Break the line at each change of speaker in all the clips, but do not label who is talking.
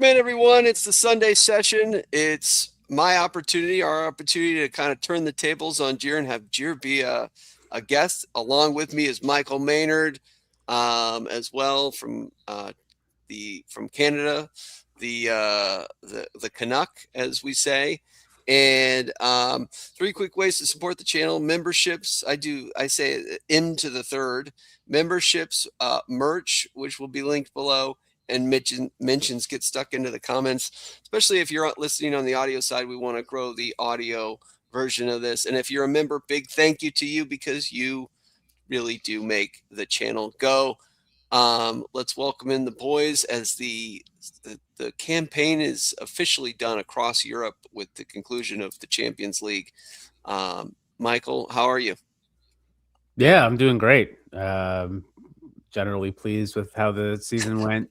Recruitment, everyone. It's the Sunday session. It's my opportunity, our opportunity to kind of turn the tables on Jir and have Jir be a guest. Along with me is Michael Maynard, as well from Canada, the Canuck, as we say. And three quick ways to support the channel: memberships. I say M to the third. Memberships, merch, which will be linked below, and mentions get stuck into the comments, especially if you're listening on the audio side. We want to grow the audio version of this. And if you're a member, big thank you to you, because you really do make the channel go. Let's welcome in the boys as the campaign is officially done across Europe with the conclusion of the Champions League. Michael, how are you?
Yeah, I'm doing great. Generally pleased with how the season went.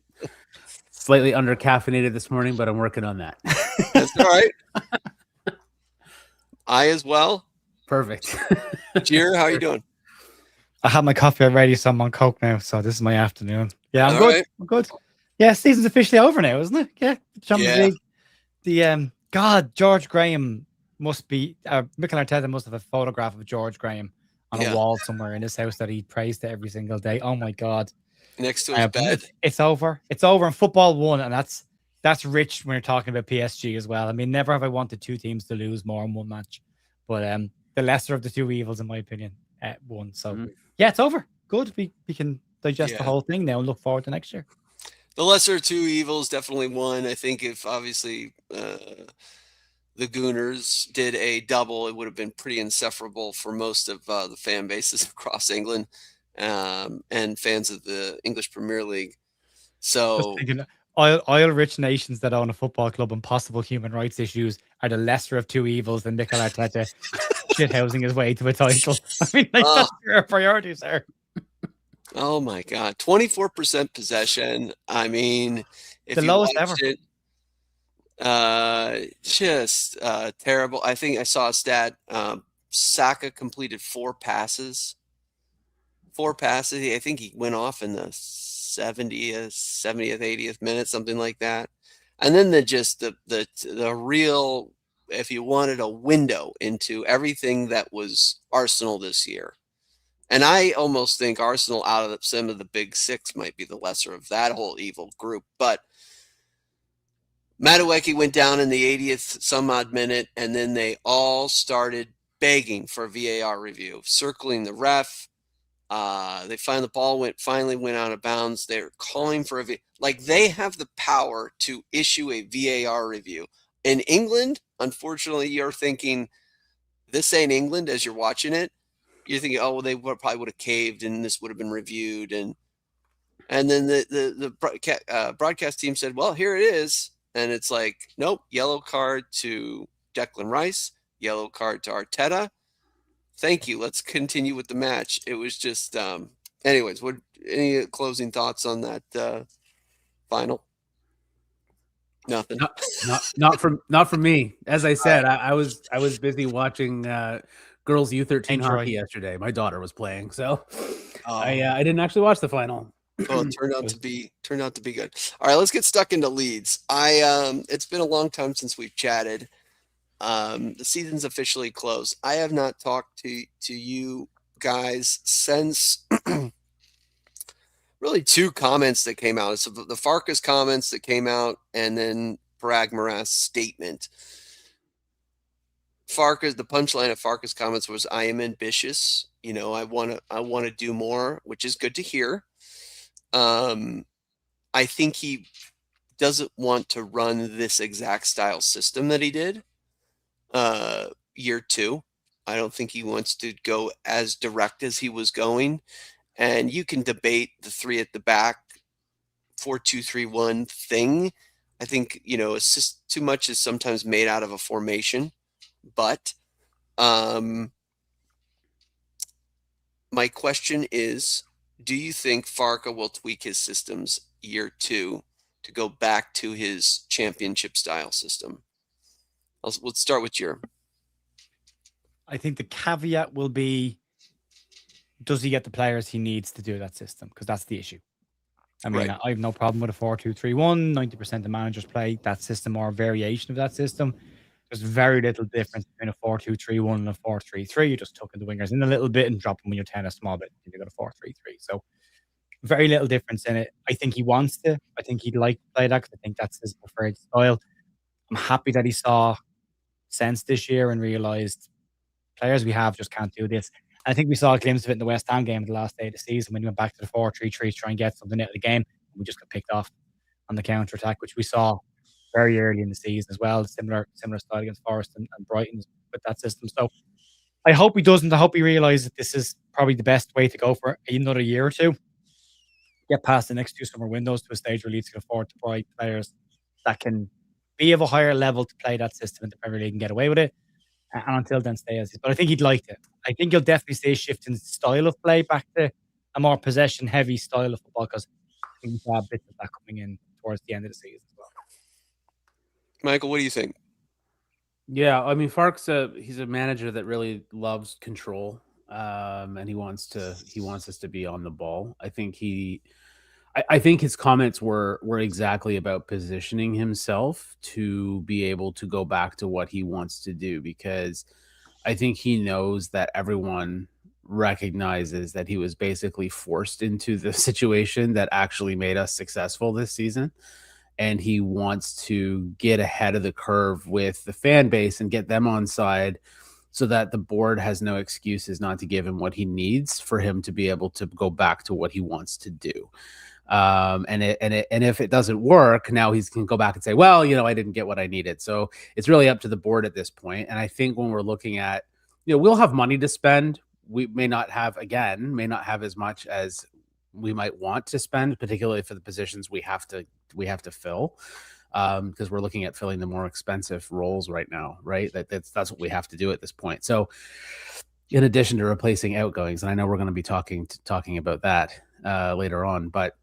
Slightly under caffeinated this morning, but I'm working on that.
That's all right. I as well.
Perfect.
Jir, how are you doing?
I had my coffee already, so I'm on Coke now. So this is my afternoon. Yeah, I'm
All
good.
right.
I'm good. Yeah, season's officially over now, isn't it? Yeah, Champions
Yeah.
League. The God, George Graham must be. Mikel Arteta must have a photograph of George Graham on a wall somewhere in his house that he prays to every single day. Oh my God!
Next to his bed.
It's over. It's over. And football won, and that's rich when you're talking about PSG as well. I mean, never have I wanted two teams to lose more in one match, but the lesser of the two evils, in my opinion, won. So yeah, it's over. Good. We can digest the whole thing now and look forward to next year.
The lesser of two evils definitely won. I think if obviously the Gooners did a double, it would have been pretty insufferable for most of the fan bases across England and fans of the English Premier League. So
oil-rich nations that own a football club and possible human rights issues are the lesser of two evils than Mikel Arteta shithousing his way to a title. I mean, that's where our priorities are.
Oh my God, 24% possession. I mean, if
the lowest ever.
Just terrible. I think I saw a stat. Saka completed 4 passes. 4 passes. I think he went off in the 70th, 80th minute, something like that. And then the real, if you wanted a window into everything that was Arsenal this year. And I almost think Arsenal, out of some of the big six, might be the lesser of that whole evil group. But Madueke went down in the 80th some odd minute, and then they all started begging for a VAR review, circling the ref. They find the ball finally went out of bounds. They're calling for they have the power to issue a VAR review. In England, unfortunately, you're thinking, this ain't England as you're watching it. You're thinking, oh, well, they probably would have caved and this would have been reviewed. And then the broadcast team said, well, here it is. And it's like, nope, yellow card to Declan Rice, yellow card to Arteta. Thank you. Let's continue with the match. It was just, anyways, any closing thoughts on that final? Nothing.
Not from me. As I said, I was busy watching girls U13 hockey yesterday. My daughter was playing, so I didn't actually watch the final.
Well, it turned out to be good. All right, let's get stuck into Leeds. It's been a long time since we've chatted. The season's officially closed. I have not talked to you guys since really 2 comments that came out. So the Farke's comments that came out, and then Parag Maras's statement. The punchline of Farke's comments was, "I am ambitious. You know, I want to do more," which is good to hear. I think he doesn't want to run this exact style system that he did year 2. I don't think he wants to go as direct as he was going. And you can debate the 3 at the back, 4-2-3-1 thing. I think, it's just too much is sometimes made out of a formation. But my question is, do you think Farke will tweak his systems year 2 to go back to his championship style system? Let's start with Jerem.
I think the caveat will be, does he get the players he needs to do that system? Because that's the issue. I mean, I have no problem with a 4-2-3-1. 90% of managers play that system or a variation of that system. There's very little difference between a 4-2-3-1 and a 4-3-3. You just tuck in the wingers in a little bit and drop them when you're 10 a small bit. You got a 4-3-3. So very little difference in it. I think he wants to. I think he'd like to play that because I think that's his preferred style. I'm happy that he saw sense this year and realized players we have just can't do this. I think we saw a glimpse of it in the West Ham game the last day of the season when he went back to the 4-3-3 to try and get something out of the game. We just got picked off on the counter attack, which we saw very early in the season as well. Similar style against Forest and Brighton with that system. So I hope he doesn't. I hope he realizes that this is probably the best way to go for another year or two. Get past the next 2 summer windows to a stage where Leeds can afford to buy players that can be of a higher level to play that system in the Premier League and get away with it. And until then, stay as is. But I think he'd like it. I think he'll definitely stay shifting style of play back to a more possession-heavy style of football because I think we saw bits of that coming in towards the end of the season as well.
Michael, what do you think?
Yeah, I mean, Farke's he's a manager that really loves control, and he wants us to be on the ball. I think his comments were exactly about positioning himself to be able to go back to what he wants to do, because I think he knows that everyone recognizes that he was basically forced into the situation that actually made us successful this season. And he wants to get ahead of the curve with the fan base and get them on side so that the board has no excuses not to give him what he needs for him to be able to go back to what he wants to do. And if it doesn't work, now he can go back and say, well, I didn't get what I needed. So it's really up to the board at this point. And I think when we're looking at, we'll have money to spend. We may not have as much as we might want to spend, particularly for the positions we have to fill, because we're looking at filling the more expensive roles right now, right? That's what we have to do at this point. So in addition to replacing outgoings, and I know we're going to be talking about that later on, but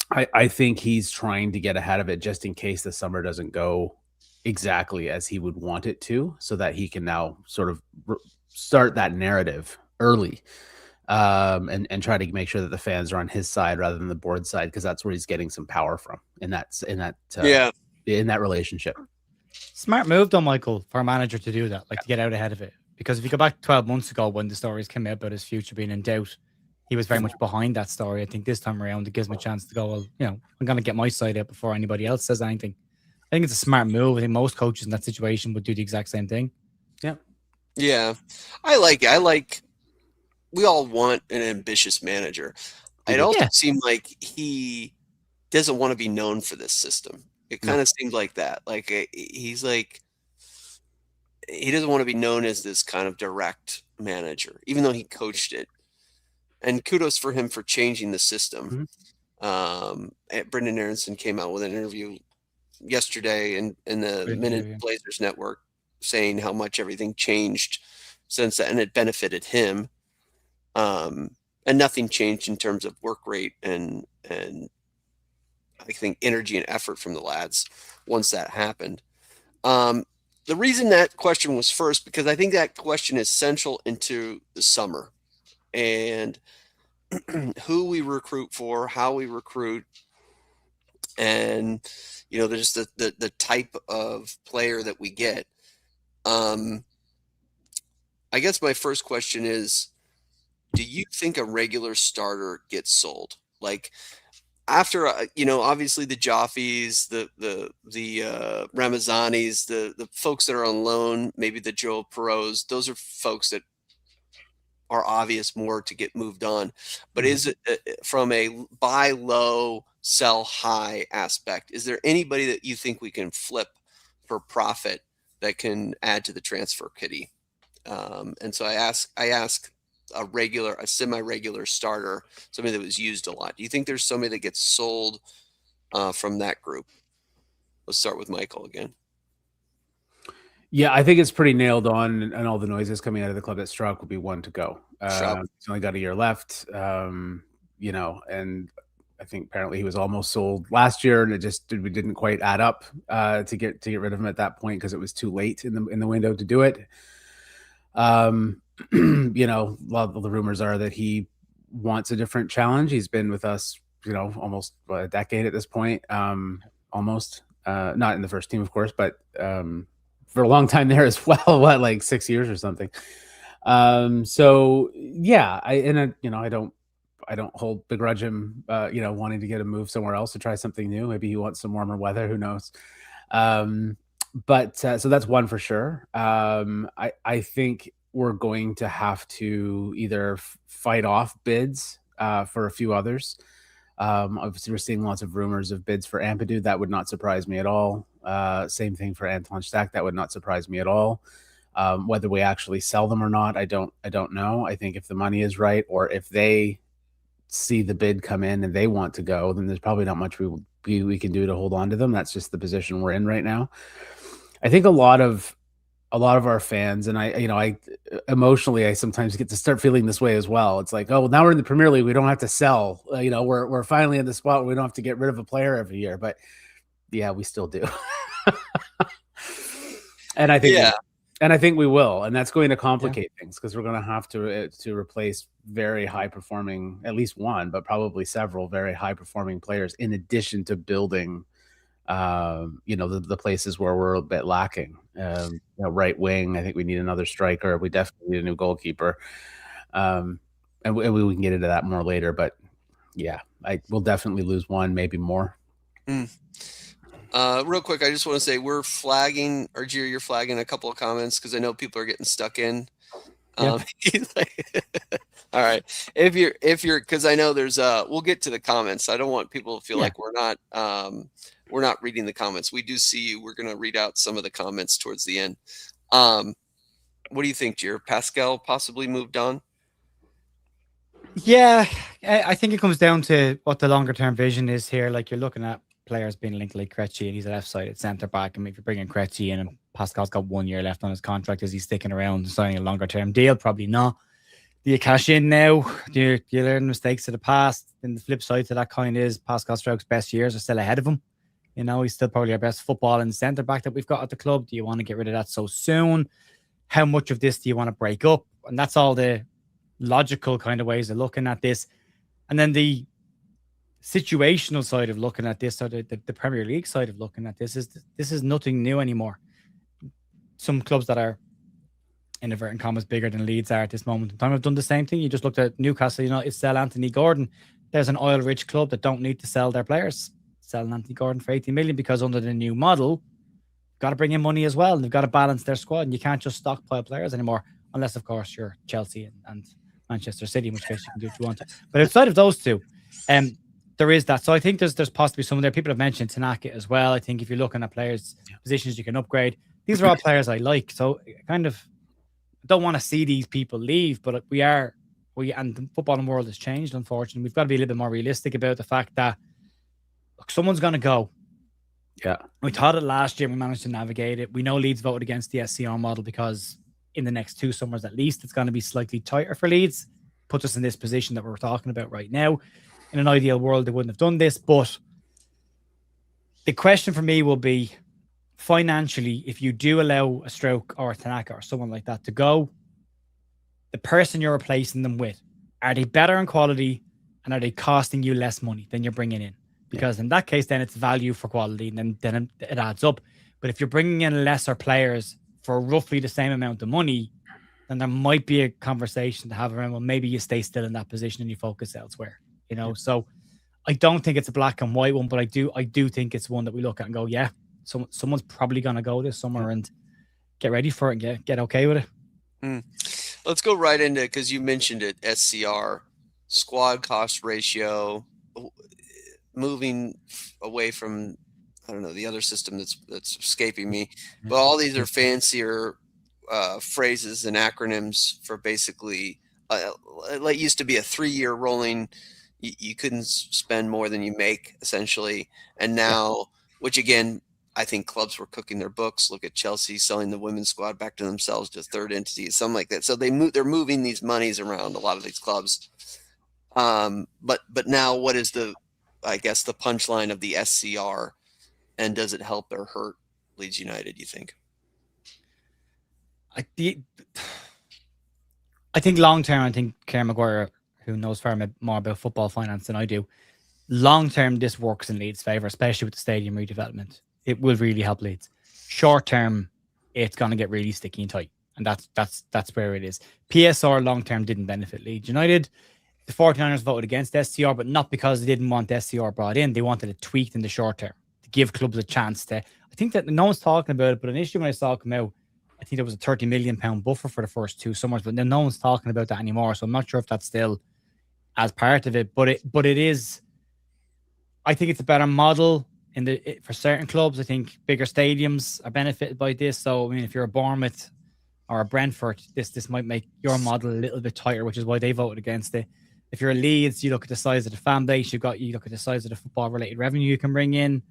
I think he's trying to get ahead of it just in case the summer doesn't go exactly as he would want it to, so that he can now sort of start that narrative early, and try to make sure that the fans are on his side rather than the board side, because that's where he's getting some power from in that relationship.
Smart move though, Michael, for a manager to do that, like to get out ahead of it. Because if you go back 12 months ago when the stories came out about his future being in doubt, he was very much behind that story. I think this time around it gives him a chance to go, well, I'm going to get my side out before anybody else says anything. I think it's a smart move. I think most coaches in that situation would do the exact same thing.
Yeah. I like it. We all want an ambitious manager. It also seemed like he doesn't want to be known for this system. It kind of seemed like that. Like he's like, he doesn't want to be known as this kind of direct manager, even though he coached it. And kudos for him for changing the system. Brendan Aronson came out with an interview yesterday in the Minute Blazers Network saying how much everything changed since that, and it benefited him. And nothing changed in terms of work rate and I think energy and effort from the lads once that happened. The reason that question was first, because I think that question is central into the summer and who we recruit for, how we recruit, and there's the type of player that we get. I guess my first question is, do you think a regular starter gets sold? Like after obviously the Jaffes, the Ramazanis, the folks that are on loan, maybe the Joe Perreaults, those are folks that are obvious more to get moved on. But is it from a buy low, sell high aspect? Is there anybody that you think we can flip for profit that can add to the transfer kitty? And so I ask a semi-regular starter, somebody that was used a lot. Do you think there's somebody that gets sold from that group? Let's start with Michael again.
Yeah, I think it's pretty nailed on, and all the noises coming out of the club that Struck will be one to go. He's only got a year left, and I think apparently he was almost sold last year, and we didn't quite add up to get rid of him at that point because it was too late in the window to do it. A lot of the rumors are that he wants a different challenge. He's been with us almost a decade at this point. Almost not in the first team, of course, but for a long time there as well. What, like 6 years or something. So yeah, I don't hold begrudge him, wanting to get a move somewhere else to try something new. Maybe he wants some warmer weather. Who knows? But so that's one for sure. I think we're going to have to either fight off bids for a few others. Obviously, we're seeing lots of rumors of bids for Ampadu. That would not surprise me at all. Same thing for Anton Stack. That would not surprise me at all. Whether we actually sell them or not, I don't know. I think if the money is right, or if they see the bid come in and they want to go, then there's probably not much we can do to hold on to them. That's just the position we're in right now. I think a lot of our fans, and I emotionally, I sometimes get to start feeling this way as well. It's like, oh, now we're in the Premier League, we don't have to sell. We're finally in the spot where we don't have to get rid of a player every year. But yeah, we still do. And I think we will, and that's going to complicate things, because we're going to have to replace very high performing, at least one, but probably several very high performing players, in addition to building the places where we're a bit lacking. Right wing, I think we need another striker. We definitely need a new goalkeeper. And we can get into that more later. But yeah, we'll definitely lose one, maybe more.
Real quick, I just want to say we're flagging, or Jerry, you're flagging a couple of comments because I know people are getting stuck in. All right. If you're, because I know there's we'll get to the comments. I don't want people to feel like we're not reading the comments. We do see you. We're going to read out some of the comments towards the end. What do you think, Jer? Pascal possibly moved on?
Yeah, I think it comes down to what the longer term vision is here. Like, you're looking at players being linked like Krejci, and he's a left-sided centre back. I mean, if you're bringing Krejci in and Pascal's got 1 year left on his contract, is he sticking around and signing a longer term deal? Probably not. Do you cash in now? Do you learn mistakes of the past? And the flip side to that coin is Pascal Stroke's best years are still ahead of him. He's still probably our best football and centre back that we've got at the club. Do you want to get rid of that so soon? How much of this do you want to break up? And that's all the logical kind of ways of looking at this. And then the situational side of looking at this, or the Premier League side of looking at this is nothing new anymore. Some clubs that are, in inverted commas, bigger than Leeds are at this moment in time have done the same thing. You just looked at Newcastle United sell Anthony Gordon. There's an oil-rich club that don't need to sell their players. Selling Anthony Gordon for 80 million, because under the new model, you've got to bring in money as well. And they've got to balance their squad, and you can't just stockpile players anymore, unless, of course, you're Chelsea and Manchester City, in which case you can do what you want to. But outside of those two, there is that. So I think there's possibly some there. People have mentioned Tanaka as well. I think if you're looking at players' positions you can upgrade, these are all players I like. So I kind of don't want to see these people leave, but and the footballing world has changed, unfortunately. We've got to be a little bit more realistic about the fact that, look, someone's going to go.
Yeah.
We thought it last year. We managed to navigate it. We know Leeds voted against the SCR model because in the next 2 summers at least, it's going to be slightly tighter for Leeds. Puts us in this position that we're talking about right now. In an ideal world, they wouldn't have done this. But the question for me will be, financially, if you do allow a Stroke or a Tanaka or someone like that to go, the person you're replacing them with, are they better in quality, and are they costing you less money than you're bringing in? Because in that case, then it's value for quality, and then it adds up. But if you're bringing in lesser players for roughly the same amount of money, then there might be a conversation to have around, well, maybe you stay still in that position and you focus elsewhere. So I don't think it's a black and white one, but I do think it's one that we look at and go, yeah, someone's probably going to go this summer, and get ready for it and get okay with it.
Let's go right into, because you mentioned it, SCR, squad cost ratio, moving away from, I don't know, the other system that's escaping me, but all these are fancier phrases and acronyms for basically, it used to be a 3-year rolling, you couldn't spend more than you make, essentially. And now, which again, I think clubs were cooking their books. Look at Chelsea selling the women's squad back to themselves, to third entity, something like that. So they're moving these monies around, a lot of these clubs. But now, what is the punchline of the SCR, and does it help or hurt Leeds United, you think?
I think long term, I think Kerr Maguire, who knows far more about football finance than I do, long term, this works in Leeds' favour, especially with the stadium redevelopment. It will really help Leeds. Short term, it's going to get really sticky and tight, and that's where it is. PSR long term didn't benefit Leeds United. The 49ers voted against SCR, but not because they didn't want SCR brought in. They wanted it tweaked in the short term to give clubs a chance to. I think that no one's talking about it, but initially when I saw it come out, I think there was a £30 million buffer for the first 2 summers, but then no one's talking about that anymore. So I'm not sure if that's still as part of it, but it is. I think it's a better model for certain clubs. I think bigger stadiums are benefited by this. So I mean, if you're a Bournemouth or a Brentford, this might make your model a little bit tighter, which is why they voted against it. If you're a Leeds, you look at the size of the fan base, you look at the size of the football related revenue you can bring in.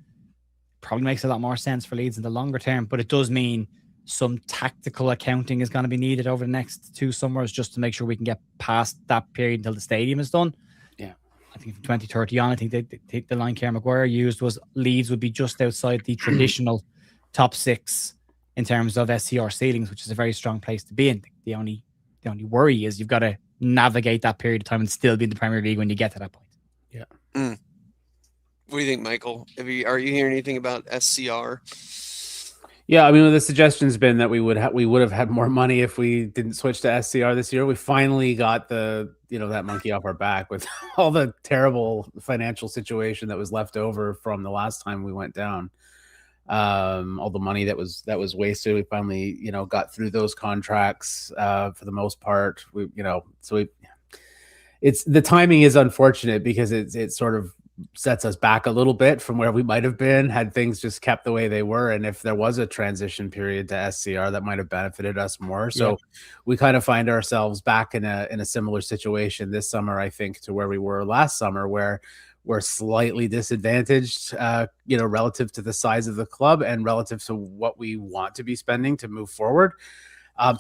Probably makes a lot more sense for Leeds in the longer term, but it does mean some tactical accounting is going to be needed over the next 2 summers just to make sure we can get past that period until the stadium is done.
Yeah. I
think from 2030 on, I think the line Kerr Maguire used was Leeds would be just outside the traditional top 6 in terms of SCR ceilings, which is a very strong place to be in. The only worry is you've got to navigate that period of time and still be in the Premier League when you get to that point.
Yeah.
What do you think, Michael? Are you hearing anything about SCR?
Yeah, I mean, the suggestion's been that we would have had more money if we didn't switch to SCR this year. We finally got that monkey off our back with all the terrible financial situation that was left over from the last time we went down. All the money that was wasted. We finally, got through those contracts for the most part. It's the timing is unfortunate because it sort of sets us back a little bit from where we might have been had things just kept the way they were. And if there was a transition period to SCR, that might have benefited us more. So we kind of find ourselves back in a similar situation this summer, I think, to where we were last summer, where we're slightly disadvantaged, relative to the size of the club and relative to what we want to be spending to move forward.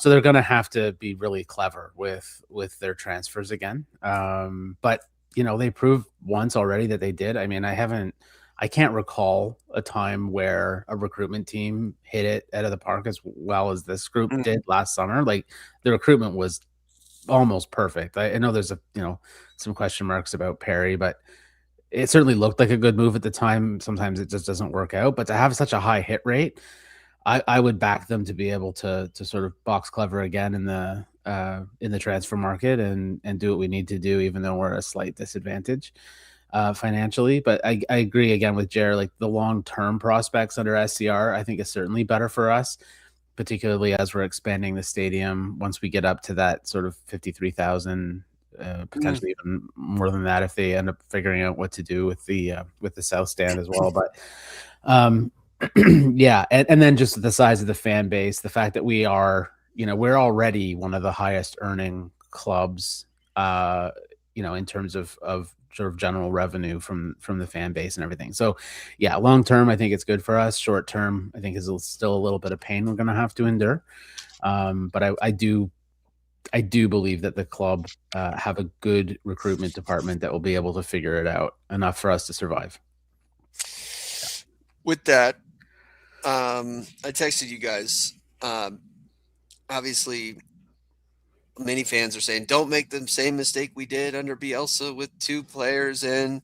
So they're going to have to be really clever with their transfers again. But they proved once already that they did. I mean, I can't recall a time where a recruitment team hit it out of the park as well as this group did last summer. Like, the recruitment was almost perfect. I know there's some question marks about Perry, but it certainly looked like a good move at the time. Sometimes it just doesn't work out, but to have such a high hit rate, I would back them to be able to sort of box clever again in the transfer market and do what we need to do, even though we're at a slight disadvantage financially. But I agree again with Jared, like the long-term prospects under SCR, I think is certainly better for us, particularly as we're expanding the stadium. Once we get up to that sort of 53,000, potentially even more than that if they end up figuring out what to do with the south stand as well. But yeah, and then just the size of the fan base, the fact that we are, we're already one of the highest earning clubs, in terms of sort of general revenue from the fan base and everything. So yeah, long term, I think it's good for us. Short term, I think is still a little bit of pain we're going to have to endure. But I do believe that the club have a good recruitment department that will be able to figure it out enough for us to survive.
With that, I texted you guys. Obviously, many fans are saying, don't make the same mistake we did under Bielsa with 2 players in.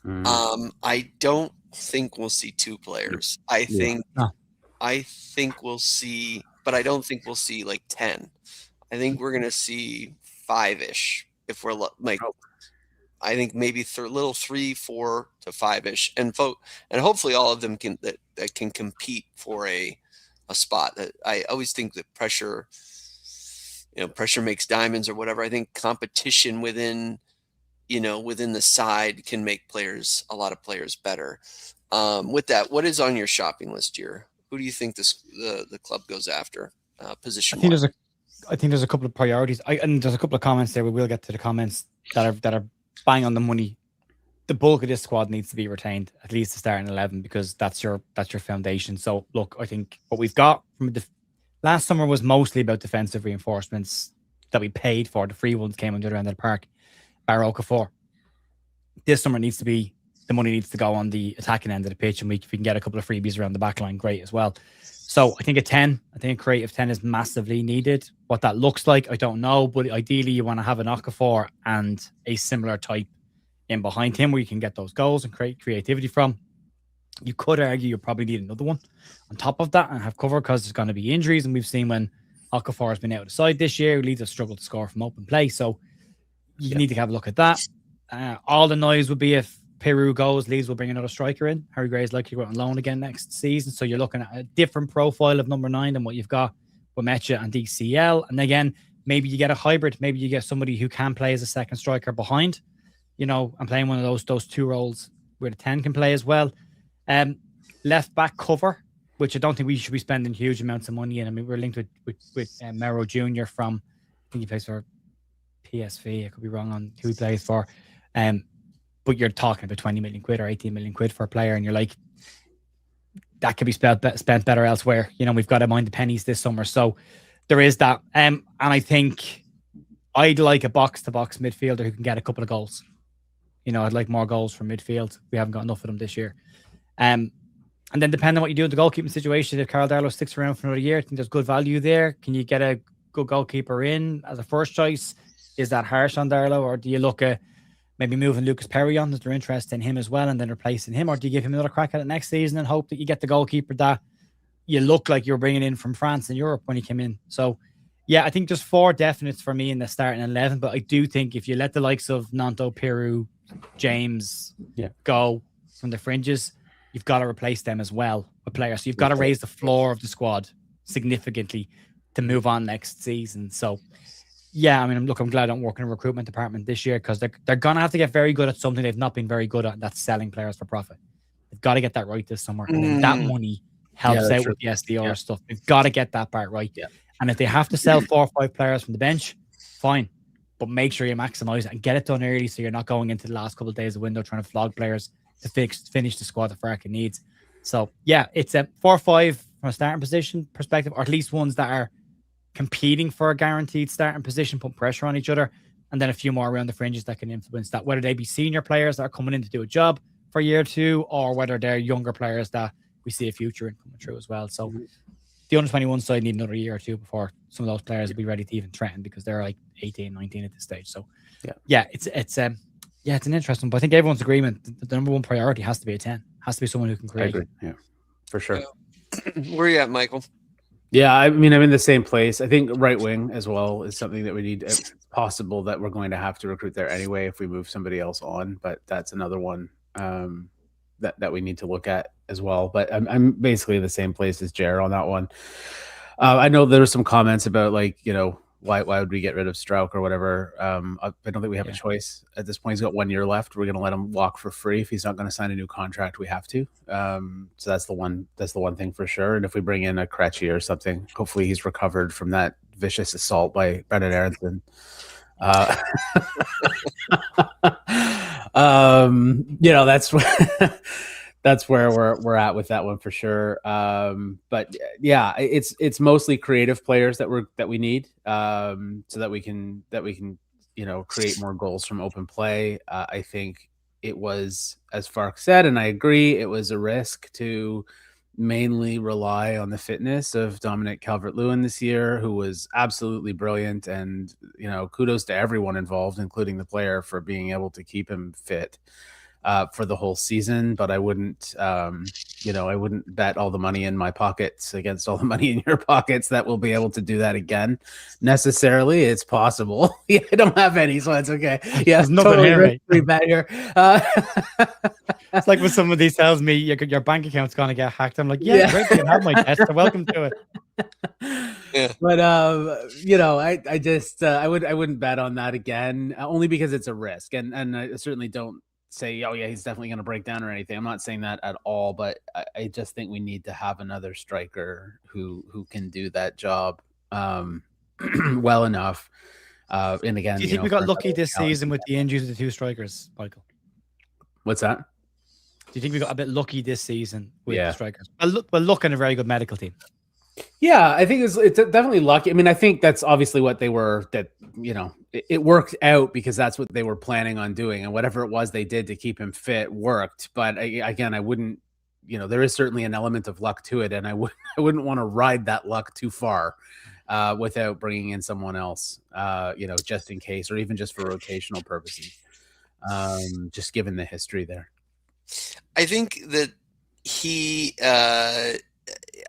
I don't think we'll see 2 players. I think we'll see, but I don't think we'll see like 10. I think we're going to see 5-ish if we're like, I think maybe little 3, 4 to 5-ish, and hopefully all of them can that can compete for a spot. I always think that pressure makes diamonds or whatever. I think competition within the side can make a lot of players better. With that, what is on your shopping list here? Who do you think the club goes after position?
I think there's a couple of priorities. And there's a couple of comments there. We will get to the comments that are bang on the money. The bulk of this squad needs to be retained, at least to start in 11, because that's your foundation. So look, I think what we've got from last summer was mostly about defensive reinforcements that we paid for. The free ones came on the other end of the park. Barroca 4. This summer the money needs to go on the attacking end of the pitch, and if we can get a couple of freebies around the back line, great as well. So I think a creative 10 is massively needed. What that looks like, I don't know, but ideally you want to have an Okafor and a similar type in behind him where you can get those goals and create creativity from. You could argue you probably need another one on top of that and have cover because there's going to be injuries. And we've seen when Okafor has been out of the side this year, Leeds have struggled to score from open play. So you need to have a look at that. All the noise would be if Peru goes, Leeds will bring another striker in. Harry Gray is likely to go out on loan again next season. So you're looking at a different profile of number 9 than what you've got with Mecha and DCL. And again, maybe you get a hybrid. Maybe you get somebody who can play as a second striker behind, and playing one of those two roles where the 10 can play as well. Left back cover, which I don't think we should be spending huge amounts of money in. I mean, we're linked with Mero Jr. from, I think he plays for PSV. I could be wrong on who he plays for. But you're talking about 20 million quid or 18 million quid for a player, and you're like, that could be spent better elsewhere. We've got to mind the pennies this summer. So there is that. And I think I'd like a box-to-box midfielder who can get a couple of goals. I'd like more goals from midfield. We haven't got enough of them this year. And then depending on what you do in the goalkeeping situation, if Carl Darlow sticks around for another year, I think there's good value there. Can you get a good goalkeeper in as a first choice? Is that harsh on Darlow? Or do you look at maybe moving Lucas Perry on if they're interested in him as well and then replacing him? Or do you give him another crack at it next season and hope that you get the goalkeeper that you look like you're bringing in from France and Europe when he came in? So, yeah, I think just 4 definites for me in the starting 11. But I do think if you let the likes of Nanto, Peru, James go from the fringes, you've got to replace them as well with players. So you've got to raise the floor of the squad significantly to move on next season. So, yeah, I mean, I'm glad I don't work in a recruitment department this year because they're going to have to get very good at something they've not been very good at. That's selling players for profit. They've got to get that right this summer. And then that money helps out with the SDR stuff. They've got to get that part right. Yeah. And if they have to sell 4 or 5 players from the bench, fine. But make sure you maximize it and get it done early so you're not going into the last couple of days of the window trying to flog players to finish the squad that Farke needs. So, yeah, it's a 4 or 5 from a starting position perspective, or at least ones that are competing for a guaranteed starting position, put pressure on each other, and then a few more around the fringes that can influence that, whether they be senior players that are coming in to do a job for a year or two, or whether they're younger players that we see a future in coming through as well. So the under-21 side need another year or two before some of those players will be ready to even threaten because they're like 18, 19 at this stage. So it's an interesting, but I think everyone's agreement, the number one priority has to be a 10, has to be someone who can create.
I agree. Yeah, for sure.
Where are you at, Michael?
Yeah, I mean, I'm in the same place. I think right wing as well is something that we need. It's possible that we're going to have to recruit there anyway if we move somebody else on, but that's another one that we need to look at as well. But I'm basically in the same place as Jer on that one. I know there were some comments about why would we get rid of Strauch or whatever. I don't think we have a choice at this point. He's got 1 year left. We're going to let him walk for free. If he's not going to sign a new contract, we have to. So that's the one thing for sure. And if we bring in a Krejci or something, hopefully he's recovered from that vicious assault by Brendan Aronson. That's where we're at with that one for sure. But yeah, it's mostly creative players that we need, so that we can create more goals from open play. I think it was, as Farke said, and I agree, it was a risk to mainly rely on the fitness of Dominic Calvert-Lewin this year, who was absolutely brilliant, and kudos to everyone involved, including the player, for being able to keep him fit for the whole season. But I wouldn't bet all the money in my pockets against all the money in your pockets that we'll be able to do that again necessarily. It's possible. Yeah, I don't have any, so it's okay. Yeah,
there's nothing
totally free bet here.
It's like when somebody tells me your bank account's going to get hacked. I'm like, yeah. Great, you can have my test. Welcome to it.
Yeah. But I wouldn't bet on that again, only because it's a risk, and I certainly don't say, oh yeah, he's definitely going to break down or anything. I'm not saying that at all, but I just think we need to have another striker who can do that job well enough. And again,
do you think we got lucky this season with the injuries of the 2 strikers, Michael?
What's that?
Do you think we got a bit lucky this season with the strikers? Well, look, in a very good medical team.
Yeah, I think it's definitely lucky. I mean, I think that's obviously what they were, that, it worked out because that's what they were planning on doing. And whatever it was they did to keep him fit worked. But again, I wouldn't, there is certainly an element of luck to it. And I wouldn't want to ride that luck too far without bringing in someone else, just in case, or even just for rotational purposes. just given the history there.
I think that he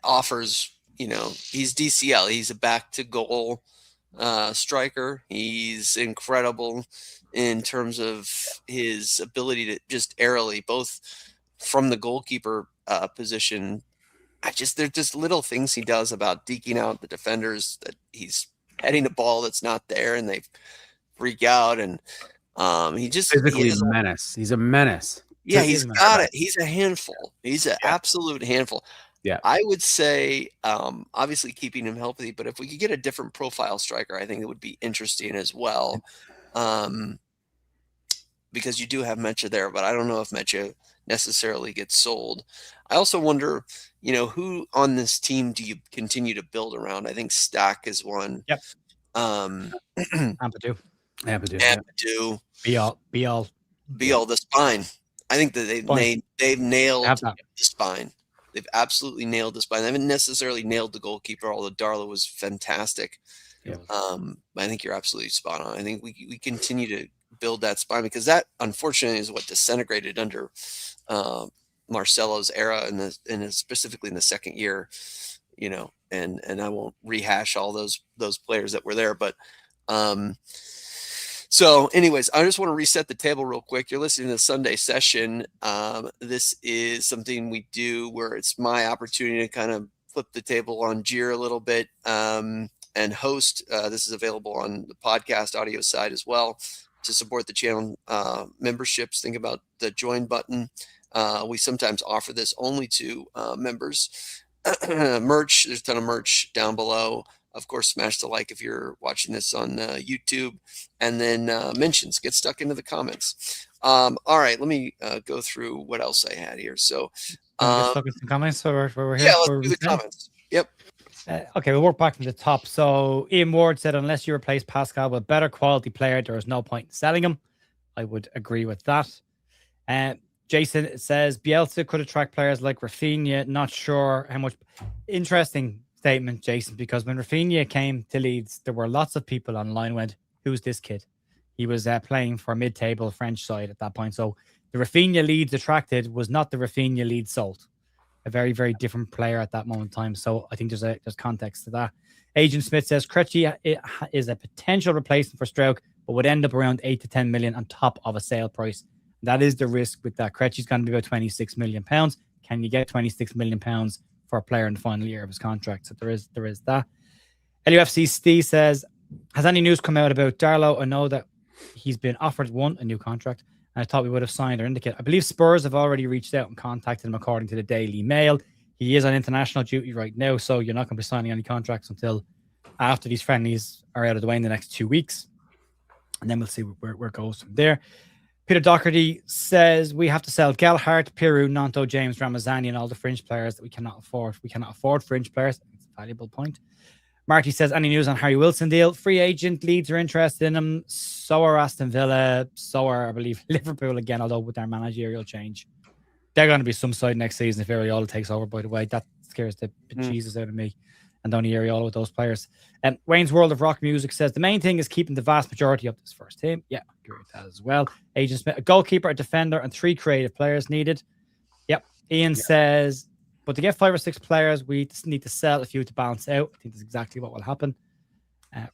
offers, he's DCL. He's a back to goal striker. He's incredible in terms of his ability to just aerially, both from the goalkeeper position. There's just little things he does about deking out the defenders, that he's heading a ball that's not there and they freak out. And
physically a menace. He's a menace.
Yeah, he's got it. He's a handful. He's an absolute handful.
Yeah.
I would say, obviously keeping him healthy, but if we could get a different profile striker, I think it would be interesting as well. Because you do have Mecha there, but I don't know if Mecha necessarily gets sold. I also wonder, who on this team do you continue to build around? I think Stack is one.
Yep.
Ampadu.
Bial, the spine. I think that they've nailed the spine. They've absolutely nailed the spine. They haven't necessarily nailed the goalkeeper, although Darlow was fantastic.
Yeah.
I think you're absolutely spot on. I think we continue to build that spine, because that unfortunately is what disintegrated under Marcelo's era, and specifically in the second year, and I won't rehash all those players that were there, but so anyways, I just want to reset the table real quick. You're listening to the Sunday session. This is something we do where it's my opportunity to kind of flip the table on Gier a little bit and host. This is available on the podcast audio side as well. To support the channel memberships, think about the join button. We sometimes offer this only to members. Merch, there's a ton of merch down below. Of course, smash the like if you're watching this on YouTube, and then mentions, get stuck into the comments. All right, let me go through what else I had here. So,
get stuck in some comments. So we're here.
Yeah, let's do the comments. Yep.
Okay, we'll work back from the top. So Ian Ward said, unless you replace Pascal with a better quality player, there is no point in selling him. I would agree with that. Jason says Bielsa could attract players like Rafinha. Not sure how much. Interesting statement, Jason, because when Rafinha came to Leeds, there were lots of people online went, who's this kid? He was playing for a mid-table French side at that point. So the Rafinha Leeds attracted was not the Rafinha Leeds sold. A very, very different player at that moment in time. So I think there's context to that. Agent Smith says Krejci is a potential replacement for Struijk, but would end up around 8 to 10 million on top of a sale price. That is the risk with that. Krejci's going to be about 26 million pounds. Can you get 26 million pounds for a player in the final year of his contract? So there is that. LUFC Steve says, has any news come out about Darlow? I know that he's been offered a new contract. I thought we would have signed or indicated. I believe Spurs have already reached out and contacted him, according to the Daily Mail. He is on international duty right now, so you're not going to be signing any contracts until after these friendlies are out of the way in the next 2 weeks. And then we'll see where it goes from there. Peter Doherty says we have to sell Gelhardt, Piru, Nanto, James, Ramazani, and all the fringe players that we cannot afford. We cannot afford fringe players. It's a valuable point. Marty says, any news on Harry Wilson deal? Free agent, Leeds are interested in him. So are Aston Villa. So are, I believe, Liverpool again, although with their managerial change. They're going to be some side next season if Areola takes over, by the way. That scares the Jesus out of me. And Donny Areola with those players. Wayne's World of Rock Music says, the main thing is keeping the vast majority of this first team. Yeah, I agree with that as well. Agent Smith, a goalkeeper, a defender, and 3 creative players needed. Yep. Ian says, but to get 5 or 6 players, we just need to sell a few to balance out. I think that's exactly what will happen.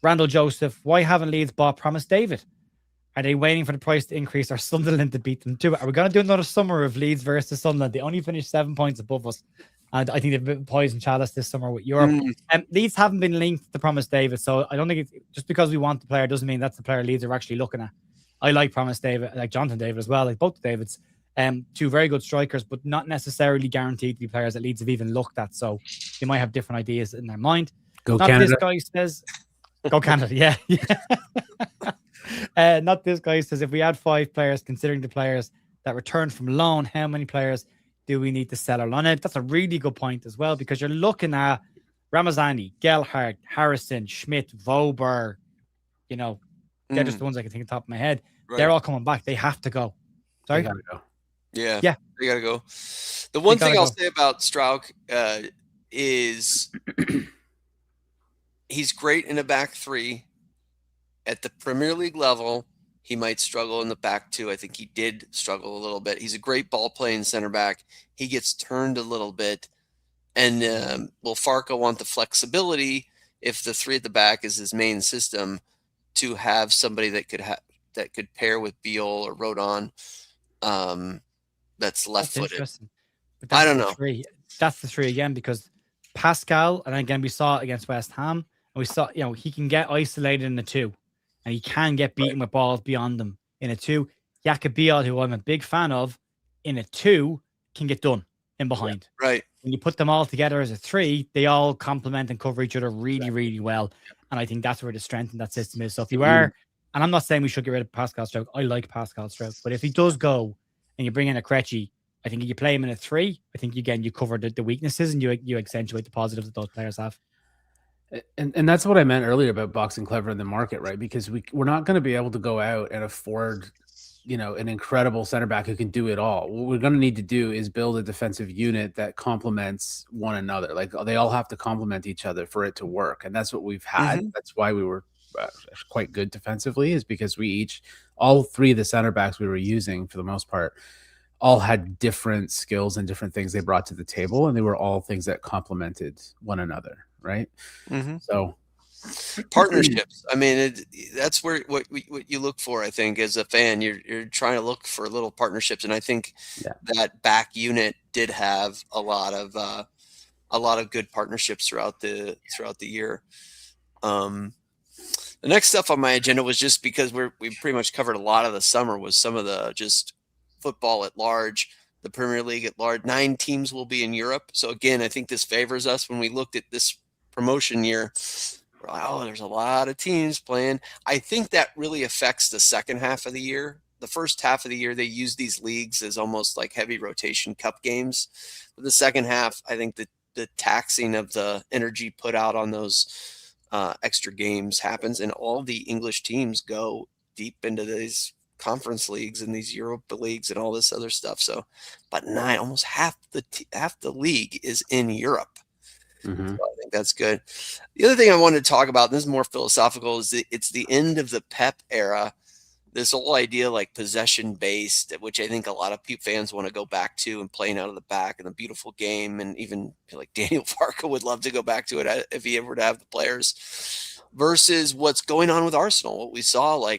Randall Joseph, why haven't Leeds bought Promise David? Are they waiting for the price to increase or Sunderland to beat them too? Are we going to do another summer of Leeds versus Sunderland? They only finished 7 points above us. And I think they've been poisoned chalice this summer with Europe. Leeds haven't been linked to Promise David. So I don't think it's just because we want the player doesn't mean that's the player Leeds are actually looking at. I like Promise David, I like Jonathan David as well, like both Davids. 2 very good strikers, but not necessarily guaranteed to be players that Leeds have even looked at. So they might have different ideas in their mind.
Go
not
Canada.
This guy says, go Canada, yeah. Not this guy says, if we had 5 players, considering the players that returned from loan, how many players do we need to sell or loan out? That's a really good point as well, because you're looking at Ramazani, Gelhardt, Harrison, Schmidt, Vober, they're just the ones I can think of the top of my head. Right. They're all coming back. They have to go. Sorry?
They gotta go.
Yeah. They got to go. The one thing I'll say about Struijk is he's great in a back 3 at the Premier League level. he might struggle in the back too. I think he did struggle a little bit. He's a great ball playing center back. He gets turned a little bit. And will Farke want the flexibility if the 3 at the back is his main system to have somebody that could pair with Beal or Rodon that's left-footed?
Interesting. But
I don't know.
That's the 3 again, because Pascal, and again we saw it against West Ham, and we saw he can get isolated in the 2, and he can get beaten with balls beyond them in a 2. Yacobiel, who I'm a big fan of, in a 2 can get done in behind.
Yeah, right.
When you put them all together as a 3, they all complement and cover each other really, really well. And I think that's where the strength in that system is. So if you are, and I'm not saying we should get rid of Pascal Stroke. I like Pascal Stroke. But if he does go and you bring in a Krejci, I think if you play him in a 3, I think, again, you cover the weaknesses and you accentuate the positives that those players have.
And that's what I meant earlier about boxing clever in the market, right? Because we're not going to be able to go out and afford an incredible center back who can do it all. What we're going to need to do is build a defensive unit that complements one another. Like, they all have to complement each other for it to work. And that's what we've had. Mm-hmm. That's why we were quite good defensively, is because all 3 of the center backs we were using for the most part, all had different skills and different things they brought to the table. And they were all things that complemented one another. Right. Mm-hmm. So
partnerships. I mean, that's what you look for. I think as a fan, you're trying to look for little partnerships, and I think that back unit did have a lot of good partnerships throughout the year. The next stuff on my agenda was, just because we pretty much covered a lot of the summer, was some of the just football at large, the Premier League at large. 9 teams will be in Europe, so again, I think this favors us. When we looked at this promotion year, there's a lot of teams playing. I think that really affects the second half of the year. The first half of the year, they use these leagues as almost like heavy rotation cup games. But the second half, I think the taxing of the energy put out on those extra games happens, and all the English teams go deep into these conference leagues and these Europa leagues and all this other stuff. So, but almost half the league is in Europe. Mm-hmm. So I think that's good. The other thing I wanted to talk about, and this is more philosophical, is it's the end of the Pep era. This whole idea, like possession based, which I think a lot of fans want to go back to, and playing out of the back, and the beautiful game, and even like Daniel Farke would love to go back to it if he ever would have the players, versus what's going on with Arsenal. What we saw,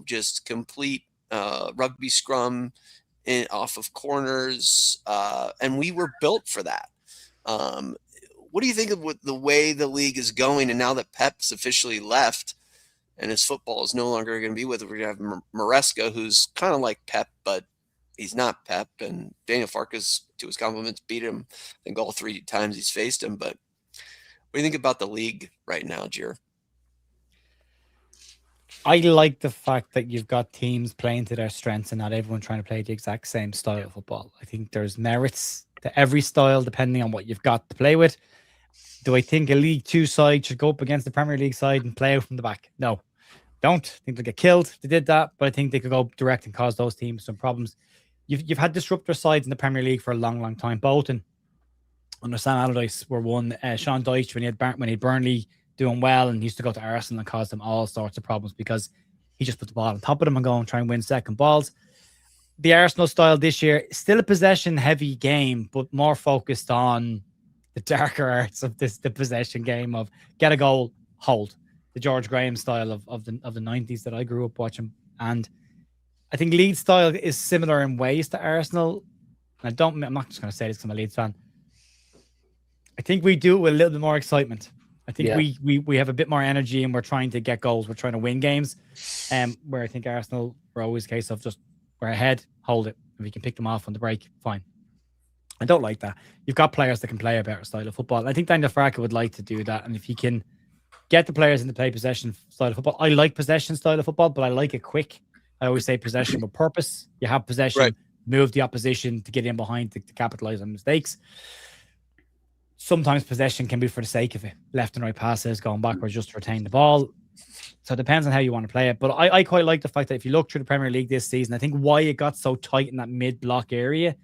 just complete rugby scrum off of corners, and we were built for that. What do you think of the way the league is going? And now that Pep's officially left and his football is no longer going to be with it, we're going to have Maresca, who's kind of like Pep, but he's not Pep. And Daniel Farke's, to his compliments, beat him, I think, all 3 times he's faced him. But what do you think about the league right now, Jer?
I like the fact that you've got teams playing to their strengths and not everyone trying to play the exact same style of football. I think there's merits to every style depending on what you've got to play with. Do I think a League 2 side should go up against the Premier League side and play out from the back? No, don't. I think they'll get killed. They did that, but I think they could go direct and cause those teams some problems. You've had disruptor sides in the Premier League for a long, long time. Bolton under Sam Allardyce were one. Sean Dyche, when he had Burnley doing well, and he used to go to Arsenal and cause them all sorts of problems because he just put the ball on top of them and go and try and win second balls. The Arsenal style this year, still a possession-heavy game, but more focused on the darker arts of the possession game of get a goal, hold. The George Graham style of the 90s that I grew up watching. And I think Leeds style is similar in ways to Arsenal. And I'm not just going to say this because I'm a Leeds fan. I think we do it with a little bit more excitement. I think we have a bit more energy and we're trying to get goals. We're trying to win games. Where I think Arsenal were always a case of just, we're ahead, hold it. If we can pick them off on the break, fine. I don't like that. You've got players that can play a better style of football. And I think Daniel Farke would like to do that. And if he can get the players in to play possession style of football, I like possession style of football, but I like it quick. I always say possession with purpose. You have possession, move the opposition to get in behind to capitalize on mistakes. Sometimes possession can be for the sake of it. Left and right passes, going backwards just to retain the ball. So it depends on how you want to play it. But I quite like the fact that if you look through the Premier League this season, I think why it got so tight in that mid-block area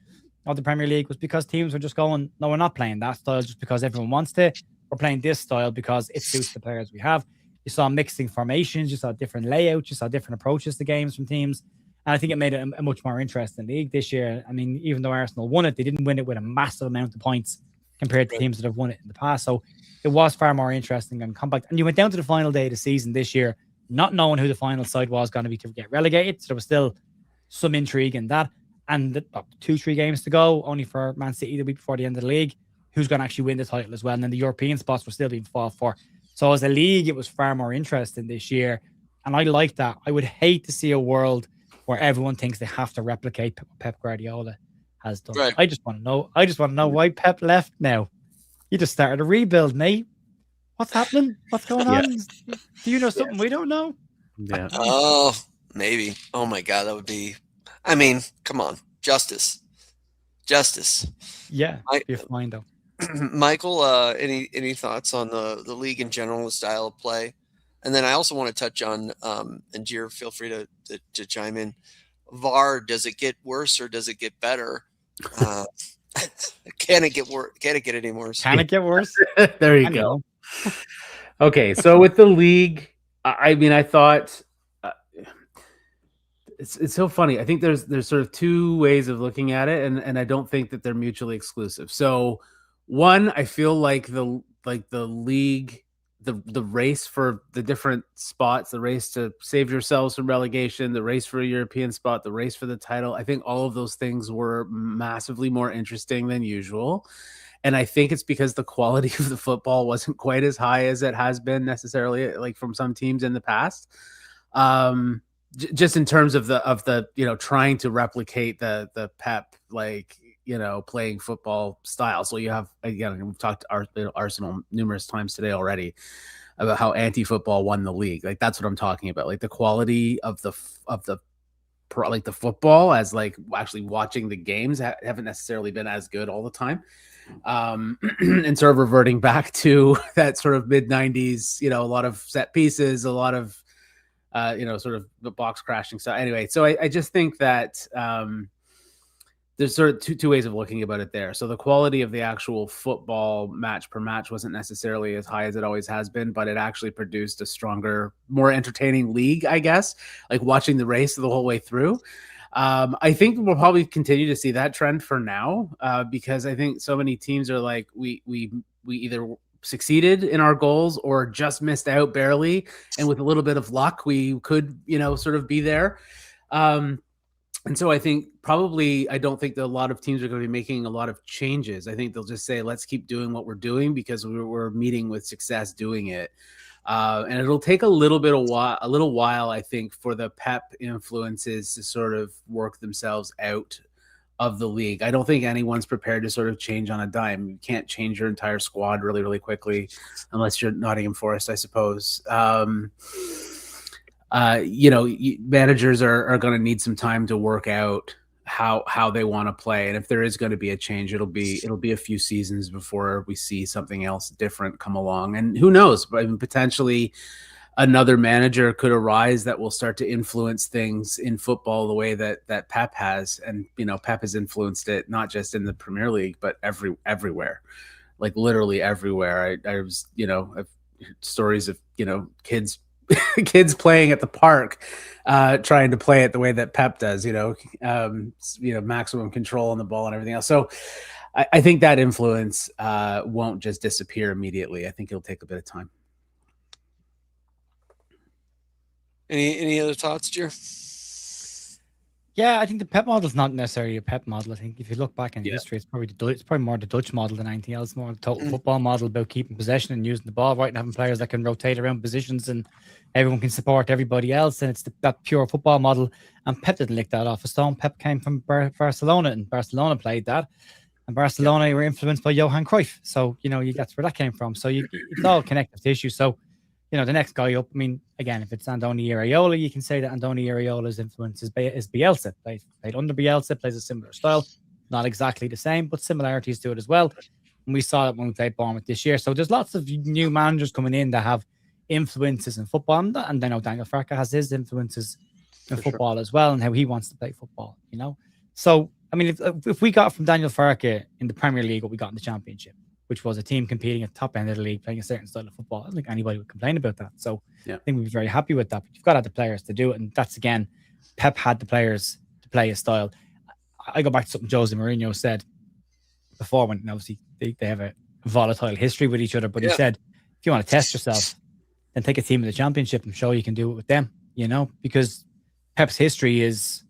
of the Premier League was because teams were just going, no, we're not playing that style just because everyone wants to. We're playing this style because it suits the players we have. You saw mixing formations, you saw different layouts, you saw different approaches to games from teams. And I think it made it a much more interesting league this year. I mean, even though Arsenal won it, they didn't win it with a massive amount of points compared to teams that have won it in the past. So it was far more interesting and compact. And you went down to the final day of the season this year, not knowing who the final side was going to be to get relegated. So there was still some intrigue in that. And 2-3 games to go, only for Man City the week before the end of the league, who's going to actually win the title as well. And then the European spots were still being fought for. So as a league, it was far more interesting this year. And I like that. I would hate to see a world where everyone thinks they have to replicate what Pep Guardiola has done.
Right.
I just want to know why Pep left now. You just started a rebuild, mate. What's happening? What's going on? Do you know something we don't know?
Yeah.
Oh, maybe. Oh my God, that would be. I mean, come on, justice.
Yeah, you're fine though.
Michael, any thoughts on the league in general, the style of play? And then I also want to touch on, and Jir, feel free to chime in. VAR, does it get worse or does it get better? Can it get worse? Can it get any worse?
Can it get worse?
There you go. Okay, so with the league, I mean, I thought it's so funny. I think there's sort of two ways of looking at it, and I don't think that they're mutually exclusive. So one, I feel like the league, the race for the different spots, the race to save yourselves from relegation, the race for a European spot, the race for the title, I think all of those things were massively more interesting than usual. And I think it's because the quality of the football wasn't quite as high as it has been necessarily, like from some teams in the past. Just in terms of the trying to replicate the Pep, like, playing football style. So you have, again, we've talked to Arsenal numerous times today already about how anti-football won the league. Like, that's what I'm talking about. Like, the quality of the football, as like actually watching the games, haven't necessarily been as good all the time. And sort of reverting back to that sort of mid 90s, a lot of set pieces, a lot of sort of the box crashing. So anyway, so I just think that there's sort of two ways of looking about it there. So the quality of the actual football match per match wasn't necessarily as high as it always has been, but it actually produced a stronger, more entertaining league, I guess, like watching the race the whole way through. I think we'll probably continue to see that trend for now, because I think so many teams are like, we either succeeded in our goals or just missed out barely, and with a little bit of luck we could sort of be there. And so I think I don't think that a lot of teams are going to be making a lot of changes. I think they'll just say, let's keep doing what we're doing because we're meeting with success doing it. And it'll take a little while, I think, for the Pep influences to sort of work themselves out of the league. I don't think anyone's prepared to sort of change on a dime. You can't change your entire squad really, really quickly unless you're Nottingham Forest, I suppose. Managers are going to need some time to work out how they want to play, and if there is going to be a change, it'll be a few seasons before we see something else different come along. And who knows? But I mean, potentially another manager could arise that will start to influence things in football the way that Pep has. And Pep has influenced it not just in the Premier League, but everywhere, like literally everywhere. I was I've heard stories of kids playing at the park, trying to play it the way that Pep does, maximum control on the ball and everything else. So I think that influence won't just disappear immediately. I think it'll take a bit of time.
Any other thoughts, Jer? Yeah, I think the Pep model is not necessarily a Pep model. I think if you look back in history, it's probably more the Dutch model than anything else. More the total football model about keeping possession and using the ball right and having players that can rotate around positions and everyone can support everybody else. And it's that pure football model. And Pep didn't lick that off a stone. Pep came from Barcelona, and Barcelona played that. And Barcelona were influenced by Johan Cruyff. So, that's where that came from. So it's all connective tissue. So, the next guy up, I mean, again, if it's Andoni Iraola, you can say that Andoni Iraola's influence is Bielsa. Played under Bielsa, plays a similar style. Not exactly the same, but similarities to it as well. And we saw that when we played Bournemouth this year. So there's lots of new managers coming in that have influences in football. And I know Daniel Farke has his influences in football as well, and how he wants to play football, So, I mean, if we got from Daniel Farke in the Premier League what we got in the Championship, which was a team competing at the top end of the league, playing a certain style of football. I don't think anybody would complain about that. So I think we were very happy with that. But you've got to have the players to do it. And that's, again, Pep had the players to play a style. I go back to something Jose Mourinho said before, when obviously they have a volatile history with each other. But he said, if you want to test yourself, then take a team in the championship and show you can do it with them, because Pep's history is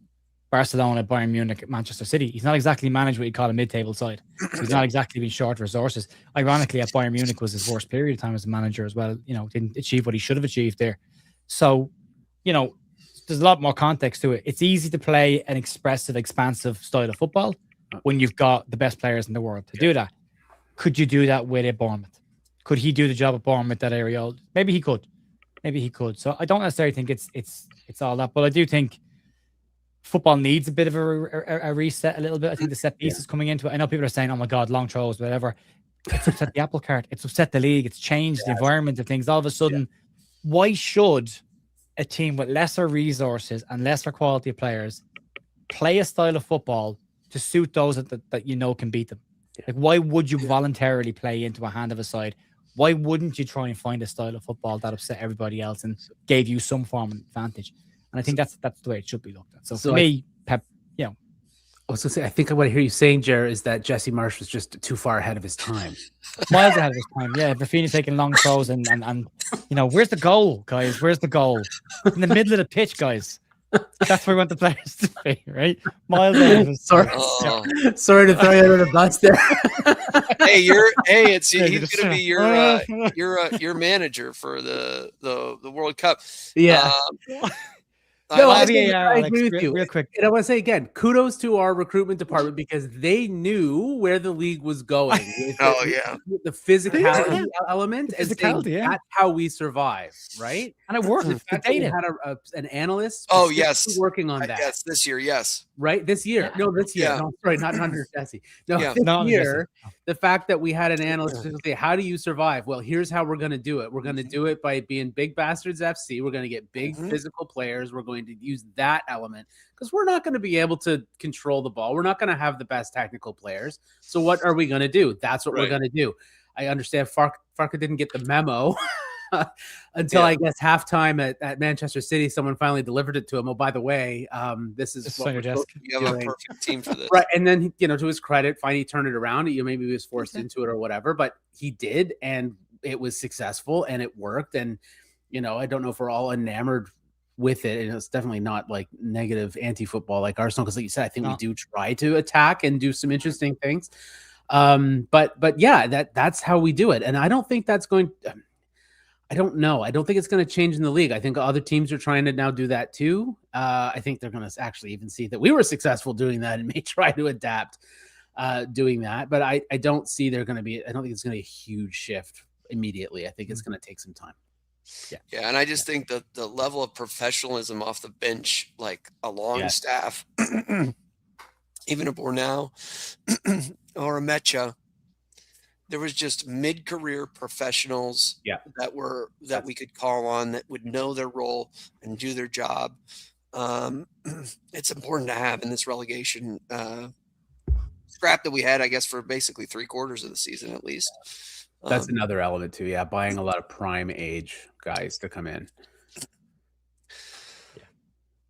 Barcelona, Bayern Munich, Manchester City. He's not exactly managed what you call a mid-table side. He's not exactly been short of resources. Ironically, at Bayern Munich was his worst period of time as a manager as well. Didn't achieve what he should have achieved there. So, there's a lot more context to it. It's easy to play an expressive, expansive style of football when you've got the best players in the world to do that. Could you do that with a Bournemouth? Could he do the job at Bournemouth that Ariel? Maybe he could. So I don't necessarily think it's all that, but I do think football needs a bit of a reset a little bit. I think the set piece is coming into it. I know people are saying, oh my God, long throws, whatever. It's upset the apple cart. It's upset the league. It's changed the environment of things. All of a sudden, why should a team with lesser resources and lesser quality of players play a style of football to suit those that can beat them? Like, why would you voluntarily play into a hand of a side? Why wouldn't you try and find a style of football that upset everybody else and gave you some form of advantage? And I think that's the way it should be looked at. So for me, Pep, I
was going to say, I think what I hear you saying, Jer, is that Jesse Marsh was just too far ahead of his time.
Miles ahead of his time. Yeah, Rafinha taking long throws and where's the goal, guys? Where's the goal? In the middle of the pitch, guys. That's where we want the players to be, right? Miles ahead of his time.
Sorry to throw you under the bus there.
He's going to be your manager for the World Cup.
Yeah. I agree with you.
Real quick.
And I want to say again, kudos to our recruitment department because they knew where the league was going. The physicality element. That's how we survive, right?
And it worked.
The fact that we had an analyst.
Working
on that.
Yes, this year, yes.
Right? This year. No, this year. Yeah. No, sorry, not under Jesse. No, this year, the fact that we had an analyst say, how do you survive? Well, here's how we're going to do it. We're going to do it by being Big Bastards FC. We're going to get big physical players. We're going to use that element because we're not going to be able to control the ball. We're not going to have the best technical players. So what are we going to do? That's what we're going to do. I understand Farke didn't get the memo until I guess halftime at Manchester City. Someone finally delivered it to him. Oh, by the way, this is what
you have a perfect team for this.
Right. And then, to his credit, finally turned it around. Maybe he was forced into it or whatever, but he did. And it was successful and it worked. And, I don't know if we're all enamored with it. And it's definitely not like negative anti-football like Arsenal. Because like you said, I think we do try to attack and do some interesting things. But yeah, that's how we do it. And I don't think that's going I don't know. I don't think it's going to change in the league. I think other teams are trying to now do that too. I think they're going to actually even see that we were successful doing that and may try to adapt doing that. But I don't see I don't think it's going to be a huge shift immediately. I think it's going to take some time.
Yeah, and I just think that the level of professionalism off the bench, like a long staff, even a Bornau or a Mecha, there was just mid-career professionals that we could call on that would know their role and do their job. It's important to have in this relegation scrap that we had, I guess, for basically 3/4 of the season at least.
That's another element too. Yeah, buying a lot of prime age guys to come in.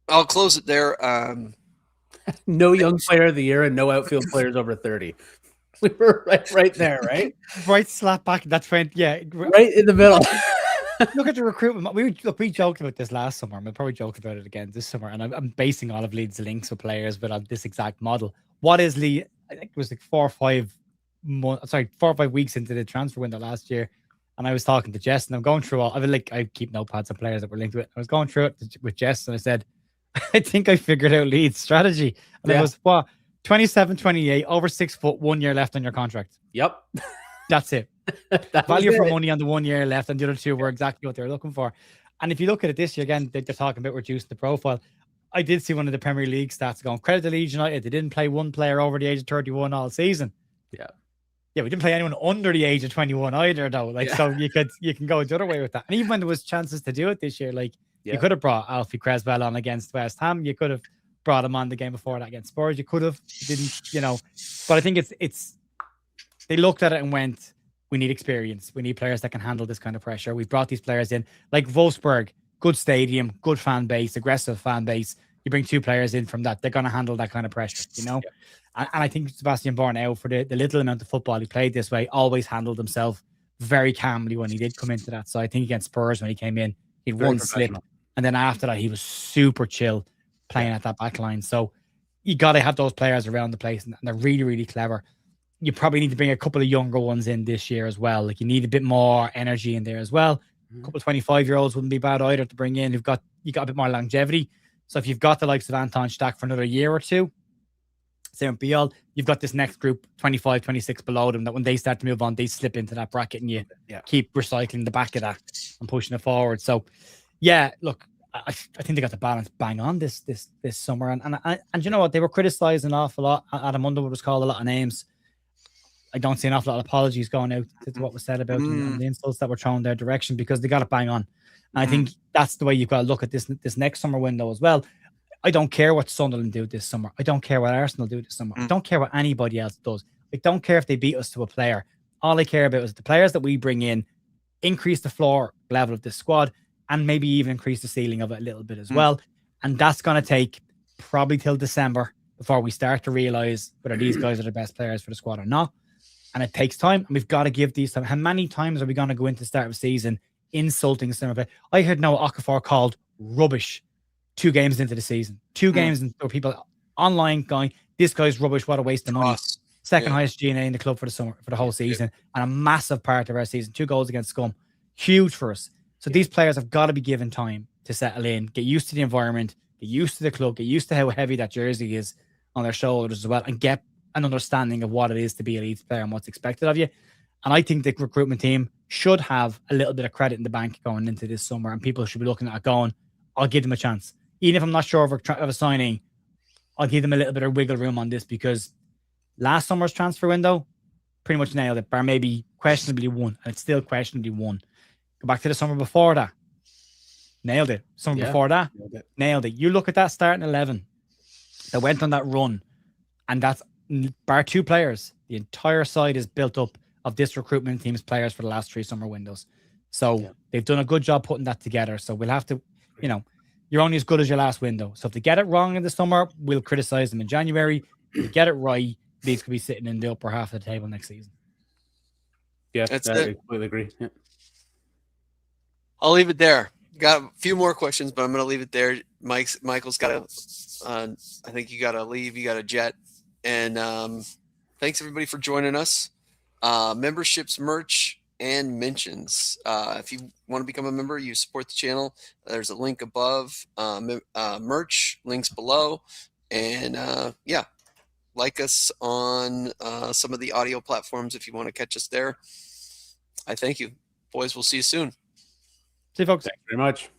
I'll close it there.
No young player of the year and no outfield players over 30. We were right there, right?
Right slap back. That's right. Yeah,
right in the middle.
Look at the recruitment. We joked about this last summer. We'll probably joke about it again this summer. And I'm basing all of Leeds' links with players, but on this exact model. What is Leeds? I think it was like 4 or 5 weeks into the transfer window last year. And I was talking to Jess, and I'm going through I keep notepads of players that were linked to it. I was going through it with Jess, and I said, I think I figured out Leeds' strategy. And it was 27, 28, over 6 foot, 1 year left on your contract.
Yep.
That's it. Value for money on the 1 year left, and the other 2 were exactly what they were looking for. And if you look at it this year, again, they're talking about reducing the profile. I did see one of the Premier League stats going, credit to Leeds United. They didn't play one player over the age of 31 all season. Yeah, we didn't play anyone under the age of 21 either, though. So you can go the other way with that. And even when there was chances to do it this year, you could have brought Alfie Creswell on against West Ham. You could have brought him on the game before that against Spurs. You could have, didn't. But I think it's they looked at it and went, we need experience. We need players that can handle this kind of pressure. We've brought these players in, like Wolfsburg, good stadium, good fan base, aggressive fan base. You bring 2 players in from that, they're going to handle that kind of pressure, you know? And I think Sebastian Bornau, for the little amount of football he played this way, always handled himself very calmly when he did come into that. So I think against Spurs, when he came in, he'd one slip. And then after that, he was super chill playing at that back line. So you got to have those players around the place, and they're really, really clever. You probably need to bring a couple of younger ones in this year as well. Like, you need a bit more energy in there as well. A couple of 25-year-olds wouldn't be bad either to bring in. You got a bit more longevity. So if you've got the likes of Anton Stack for another year or two, Sam Biel, you've got this next group, 25, 26 below them, that when they start to move on, they slip into that bracket, and you keep recycling the back of that and pushing it forward. So, yeah, look, I think they got the balance bang on this summer. And you know what? They were criticised an awful lot. Adam Underwood was called a lot of names. I don't see an awful lot of apologies going out to what was said about them and the insults that were thrown their direction, because they got it bang on. And I think that's the way you've got to look at this next summer window as well. I don't care what Sunderland do this summer. I don't care what Arsenal do this summer. I don't care what anybody else does. I don't care if they beat us to a player. All I care about is the players that we bring in, increase the floor level of this squad, and maybe even increase the ceiling of it a little bit as well. And that's going to take probably till December before we start to realize whether these guys are the best players for the squad or not. And it takes time, and we've got to give these time. How many times are we going to go into the start of the season insulting some of it? I heard Noah Okafor called rubbish 2 games into the season. 2 games, and there were people online going, "This guy's rubbish. What a waste of money." Second highest GNA in the club for the summer, for the whole season, and a massive part of our season. 2 goals against Scum, huge for us. So these players have got to be given time to settle in, get used to the environment, get used to the club, get used to how heavy that jersey is on their shoulders as well, and get an understanding of what it is to be a Leeds player and what's expected of you. And I think the recruitment team should have a little bit of credit in the bank going into this summer, and people should be looking at it going, I'll give them a chance. Even if I'm not sure of a signing, I'll give them a little bit of wiggle room on this, because last summer's transfer window pretty much nailed it, bar maybe questionably one, and it's still questionably one. Go back to the summer before that, nailed it. Summer before that, nailed it. You look at that starting 11 that went on that run, and that's bar 2 players. The entire side is built up of this recruitment team's players for the last 3 summer windows. So they've done a good job putting that together. So we'll have to, you're only as good as your last window. So if they get it wrong in the summer, we'll criticize them in January. If they get it right, these could be sitting in the upper half of the table next season.
Yeah,
that's
I
it.
completely agree. Yeah.
I'll leave it there. Got a few more questions, but I'm going to leave it there. Michael's got to, I think you got to leave. You got to jet. And thanks everybody for joining us. Memberships, merch, and mentions. If you want to become a member, you support the channel. There's a link above. Merch, links below. And like us on some of the audio platforms if you want to catch us there. I thank you. Boys, we'll see you soon.
See you, folks.
Thanks very much.